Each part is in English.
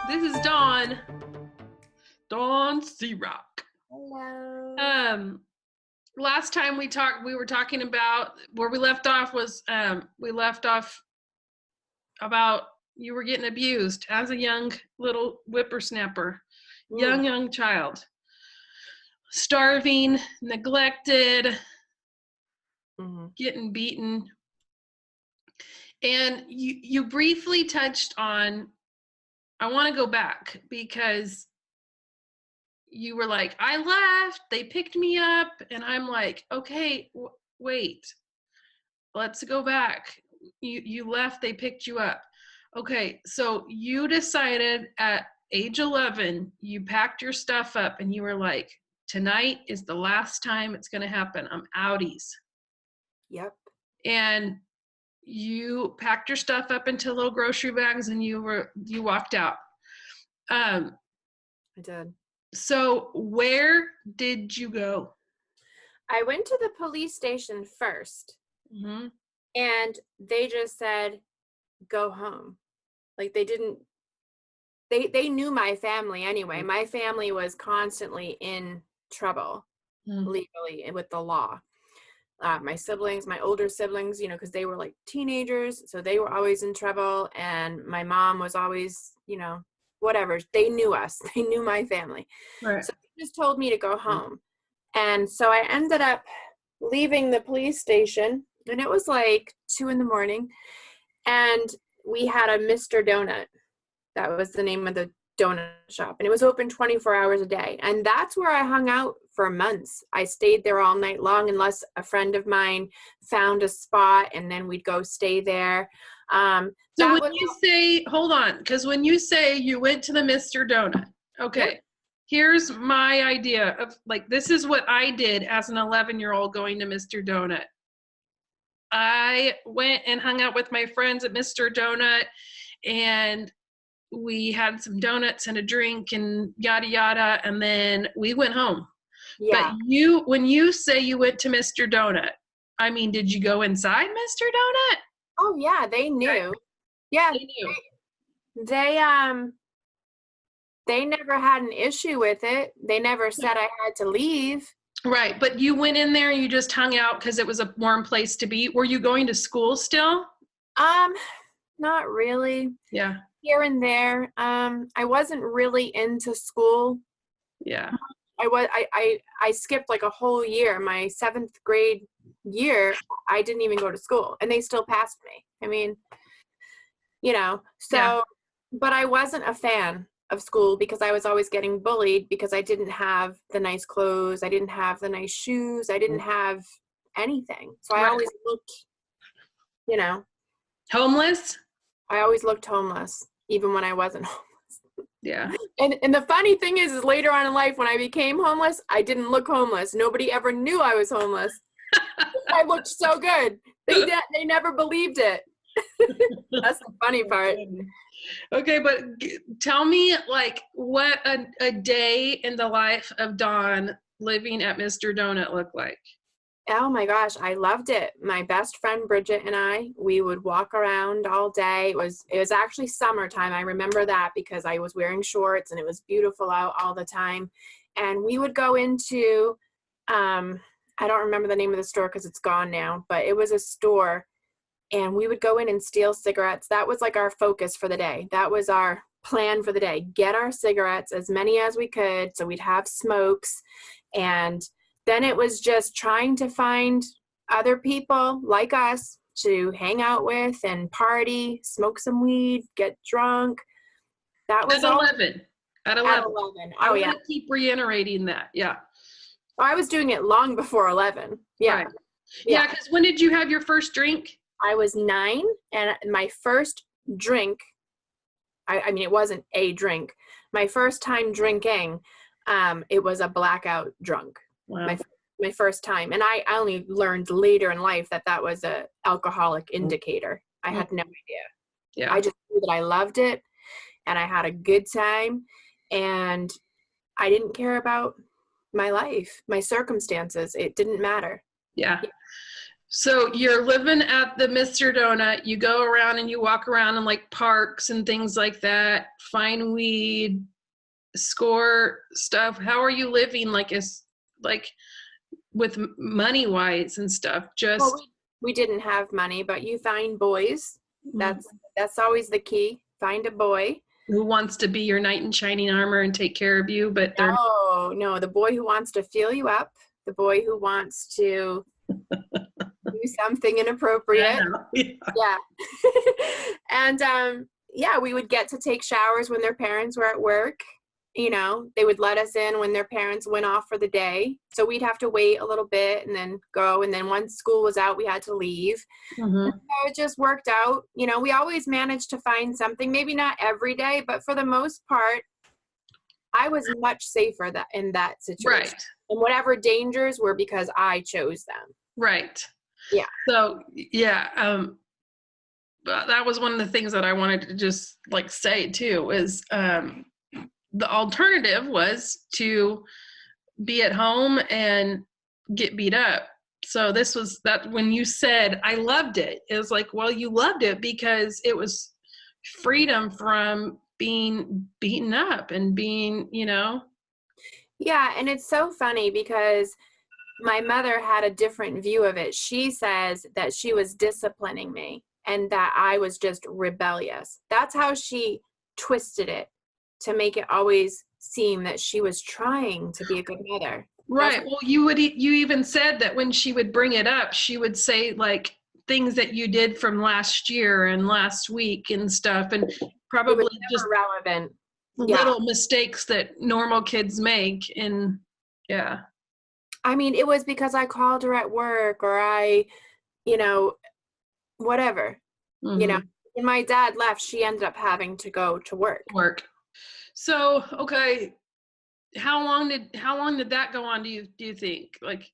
This is Dawn. Dawn Searock. Hello. Last time we talked, we were talking about where we left off was we left off about you were getting abused as a young little whippersnapper, young child, starving, neglected, getting beaten. And you briefly touched on, I want to go back because you were like, I left, they picked me up, and I'm like, okay, wait, let's go back. You left, they picked you up. Okay, so you decided at age 11, you packed your stuff up and you were like, tonight is the last time it's going to happen. I'm outies. Yep. And you packed your stuff up into little grocery bags and you walked out. I did. So where did you go? I went to the police station first, and they just said, go home. Like they knew my family anyway. My family was constantly in trouble legally and with the law. My siblings, my older siblings, because they were like teenagers, so they were always in trouble. And my mom was always, whatever. They knew us. They knew my family. Right. So they just told me to go home. And so I ended up leaving the police station, and it was like 2 a.m. And we had a Mr. Donut. That was the name of the donut shop. And it was open 24 hours a day. And that's where I hung out for months. I stayed there all night long unless a friend of mine found a spot, and then we'd go stay there. So when you say, hold on, because when you say you went to the Mr. Donut, okay, here's my idea of, like, this is what I did as an 11-year-old going to Mr. Donut. I went and hung out with my friends at Mr. Donut, and we had some donuts and a drink and yada yada, and then we went home. Yeah. But when you say you went to Mr. Donut, I mean, did you go inside Mr. Donut? Oh yeah, they knew. Right. Yeah, they knew. They never had an issue with it. They never said I had to leave. Right, but you went in there and you just hung out because it was a warm place to be. Were you going to school still? Not really. Yeah. Here and there. I wasn't really into school. Yeah. I skipped like a whole year. My 7th grade year, I didn't even go to school, and they still passed me. I mean, but I wasn't a fan of school because I was always getting bullied because I didn't have the nice clothes. I didn't have the nice shoes. I didn't have anything. So I always looked, homeless? I always looked homeless, even when I wasn't homeless. Yeah. And the funny thing is later on in life, when I became homeless, I didn't look homeless. Nobody ever knew I was homeless. I looked so good. They never believed it. That's the funny part. Okay, but tell me, like, what a day in the life of Dawn living at Mr. Donut looked like. Oh my gosh, I loved it. My best friend Bridget and I, we would walk around all day. It was actually summertime. I remember that because I was wearing shorts and it was beautiful out all the time. And we would go into, I don't remember the name of the store because it's gone now, but it was a store, and we would go in and steal cigarettes. That was like our focus for the day. That was our plan for the day. Get our cigarettes, as many as we could, so we'd have smokes. And then it was just trying to find other people like us to hang out with and party, smoke some weed, get drunk. That was at 11. At 11. Oh, yeah. I want to keep reiterating that. Yeah. I was doing it long before 11. Yeah. Right. Yeah, because when did you have your first drink? I was 9, and my first drink, I mean, it wasn't a drink. My first time drinking, it was a blackout drunk. Wow. My first time. And I only learned later in life that was a alcoholic indicator. I had no idea. Yeah. I just knew that I loved it, and I had a good time, and I didn't care about my life, my circumstances. It didn't matter. Yeah. So you're living at the Mr. Donut. You go around and you walk around in like parks and things like that, find weed, score stuff. How are you living like like with money wise and stuff? Well, Just we didn't have money, but you find boys. mm, That's always the key. Find a boy. who wants to be your knight in shining armor and take care of you, but they're No, the boy who wants to feel you up, the boy who wants to do something inappropriate. Yeah. And yeah, we would get to take showers when their parents were at work. You know, they would let us in when their parents went off for the day. So we'd have to wait a little bit and then go. And then once school was out, we had to leave. Mm-hmm. So it just worked out. You know, we always managed to find something, maybe not every day, but for the most part, I was much safer in that situation. Right. And whatever dangers were because I chose them. Right. Yeah. So yeah, but that was one of the things that I wanted to just like say too is the alternative was to be at home and get beat up. So this was that when you said I loved it, it was like, well, you loved it because it was freedom from being beaten up and being, you know. Yeah, and it's so funny because my mother had a different view of it. She says that she was disciplining me and that I was just rebellious. That's how she twisted it to make it always seem that she was trying to be a good mother. Right. Well, you even said that when she would bring it up, she would say like things that you did from last year and last week and stuff, and probably just relevant little mistakes that normal kids make. And yeah. I mean, it was because I called her at work or I, you know, whatever. Mm-hmm. You know, when my dad left, she ended up having to go to work. So, okay. How long did that go on, do you think? Like,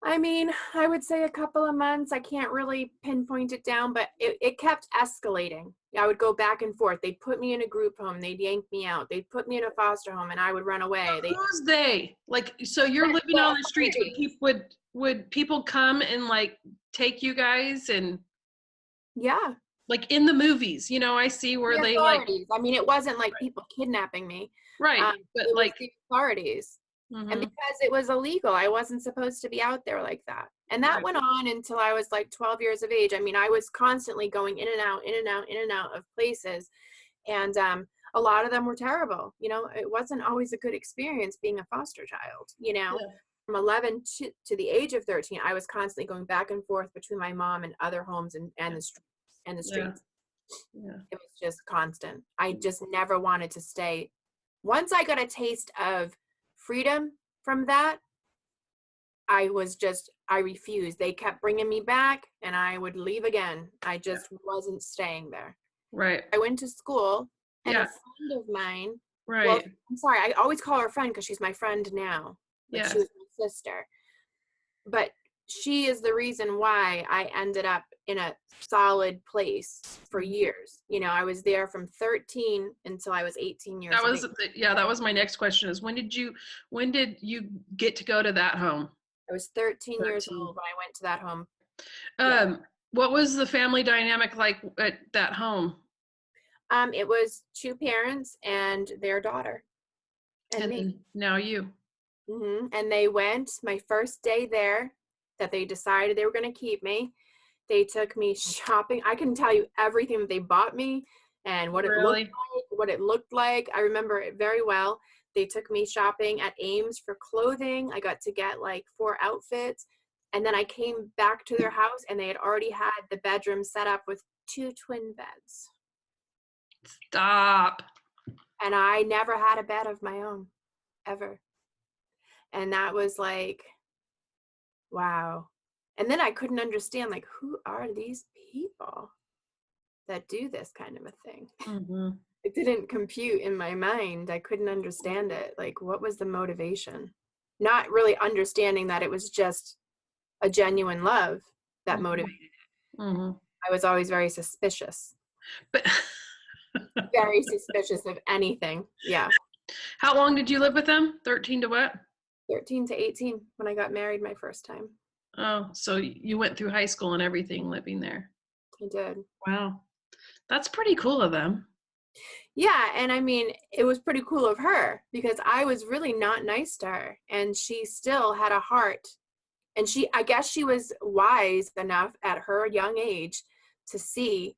I mean, I would say a couple of months. I can't really pinpoint it down, but it kept escalating. I would go back and forth. They'd put me in a group home. They'd yank me out. They'd put me in a foster home and I would run away. Who's they? Like, so you're living on the streets, would people come and like take you guys and yeah. Like in the movies, you know, I see where they authorities. I mean, it wasn't like people kidnapping me. Right. But like the authorities. Mm-hmm. And because it was illegal, I wasn't supposed to be out there like that. And that went on until I was like 12 years of age. I mean, I was constantly going in and out, in and out, in and out of places. And a lot of them were terrible. You know, it wasn't always a good experience being a foster child, you know. Yeah. From 11 to the age of 13, I was constantly going back and forth between my mom and other homes and the streets. Yeah. It was just constant. I just never wanted to stay. Once I got a taste of freedom from that, I refused. They kept bringing me back and I would leave again. I just wasn't staying there. Right. I went to school and a friend of mine, right. Well, I'm sorry, I always call her a friend because she's my friend now. But she was my sister. But she is the reason why I ended up in a solid place for years. You know, I was there from 13 until I was 18 years old. That was my next question is when did you get to go to that home? I was 13 years old when I went to that home. What was the family dynamic like at that home? It was two parents and their daughter and me. Now you. Mm-hmm. And they went my first day there that they decided they were going to keep me. They took me shopping. I can tell you everything that they bought me and what it looked like. I remember it very well. They took me shopping at Ames for clothing. I got to get like 4 outfits. And then I came back to their house and they had already had the bedroom set up with 2 twin beds. Stop. And I never had a bed of my own, ever. And that was like, wow. And then I couldn't understand, like, who are these people that do this kind of a thing? Mm-hmm. It didn't compute in my mind. I couldn't understand it. Like, what was the motivation? Not really understanding that it was just a genuine love that motivated it. Mm-hmm. I was always very suspicious. But very suspicious of anything. Yeah. How long did you live with them? 13 to what? 13 to 18 when I got married my first time. Oh, so you went through high school and everything living there. I did. Wow. That's pretty cool of them. Yeah, and I mean, it was pretty cool of her because I was really not nice to her, and she still had a heart. And I guess she was wise enough at her young age to see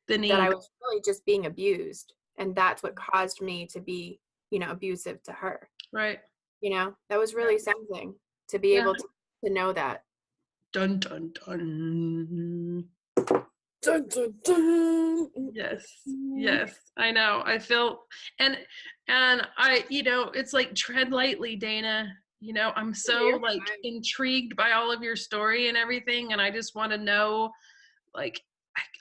The that I need. was really just being abused. And that's what caused me to be, abusive to her. Right. That was really something to be Yeah. able to know that. Dun, dun, dun. Dun, dun, dun. Yes. Yes. I know. I feel, and I, it's like tread lightly, Dana. I'm so like intrigued by all of your story and everything. And I just want to know, like,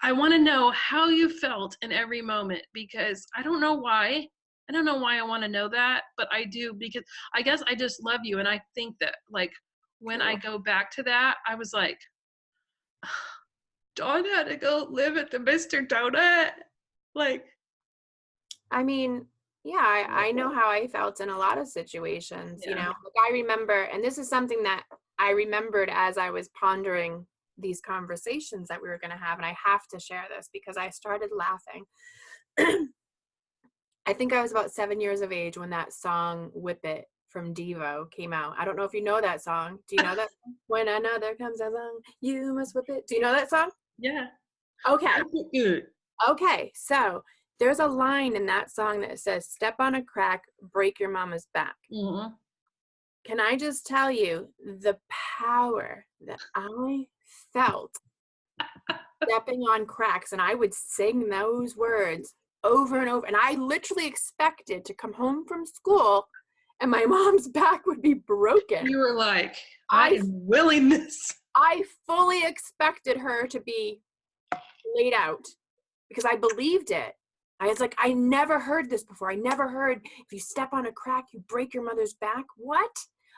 I want to know how you felt in every moment, because I don't know why. I don't know why I want to know that, but I do, because I guess I just love you. And I think that, like, when I go back to that, I was like, Dawn had to go live at the Mr. Donut. Like, I mean, yeah, I know how I felt in a lot of situations, Yeah. Like I remember, and this is something that I remembered as I was pondering these conversations that we were going to have, and I have to share this because I started laughing. I think I was about 7 years of age when that song "Whip It" from Devo came out. I don't know if you know that song. Do you know that? When another comes along, you must whip it. Do you know that song? Yeah. Okay. Good. Okay, so there's a line in that song that says, "Step on a crack, break your mama's back." Mm-hmm. Can I just tell you the power that I felt stepping on cracks? And I would sing those words over and over. And I literally expected to come home from school and my mom's back would be broken. You were like, I am willing this. I fully expected her to be laid out because I believed it. I was like, I never heard this before. I never heard if you step on a crack, you break your mother's back. What?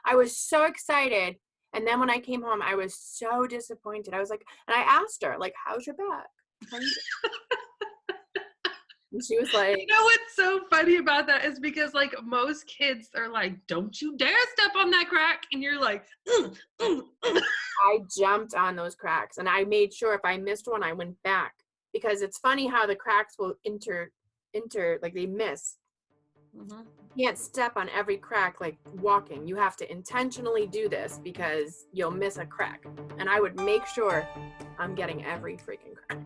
I was so excited. And then when I came home, I was so disappointed. I was like, and I asked her, like, how's your back? And she was like, What's so funny about that is because, like, most kids are like, don't you dare step on that crack. And you're like, I jumped on those cracks and I made sure if I missed one, I went back. Because it's funny how the cracks will like they miss. Mm-hmm. You can't step on every crack like walking. You have to intentionally do this because you'll miss a crack. And I would make sure I'm getting every freaking crack.